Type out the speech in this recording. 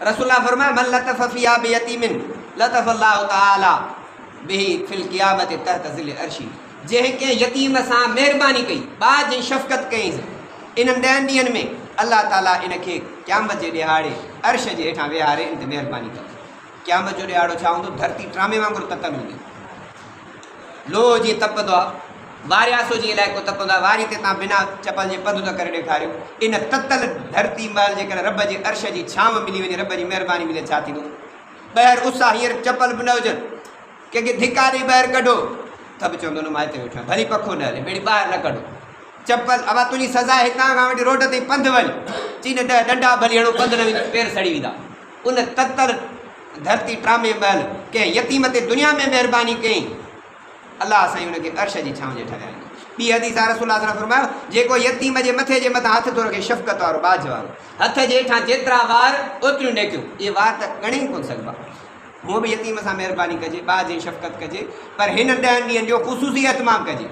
रसूलुल्लाह फरमाया मन लतफ़ फ़ी आबि यतीमिन लतफ़ अल्लाहु तआला बिही फिल क़ियामत तहत ज़िल अर्शी। जंहिं कंहिं यतीम सां महिरबानी कई, ॿार जी शफ़क़त कईंसि, इन्हनि 10 ॾींहंनि में अल्लाह ताला इन खे क़यामत जे ॾिहाड़े अर्श जे हेठां विहारे इन ते महिरबानी कई। क़यामत जो ॾिहाड़ो छा हूंदो? धरती ट्रामे वांगुरु ततल हूंदी, लोह जीअं तपंदो आहे, वारियासो जीअं इलाइक़ो तपंदो आहे, वारी ते तव्हां बिना चपल जे पंधु था करे ॾेखारियो। इन ततल धरती महिल जेकॾहिं रब जे अर्श जी छांव मिली वञे, रब जी महिरबानी मिले, छा थींदो? ॿाहिरि उस आहे, हींअर चपल बि न हुजनि, कंहिंखे धिका ॾेई ॿाहिरि कढो त बि चवंदो न मां हिते वेठो आहियां, भली पखो न हले, ॿेड़ी ॿाहिरि न कढो चपल। अब तुंहिंजी सज़ा हितां खां वठी रोड ते पंधु वञ, चीन 10 डंडा भली हणो, पंधु न वेंदो, पेर सड़ी वेंदा। उन ततल धरती ट्रामे महिल कंहिं यतीम ते दुनिया में महिरबानी कयईं, अलाह साईं हुनखे अर्श जी छांव जे ठहिराईंदो। ॿी हदीस आहे, रसूल अल्लाह फरमायो जेको यतीम जे मथे जे मथां हथ थो रखे, शफ़क़त वारो, बाज वारो, हथ जे हेठां जेतिरा वार ओतिरियूं नेकियूं। इहे वार त ॻणे ई कोन सघिबा। हूअं बि यतीम सां महिरबानी कजे, ॿार जी शफ़क़त कजे, पर हिन 10 ॾींहंनि जो ख़ुसूसी एहतमाम कजे।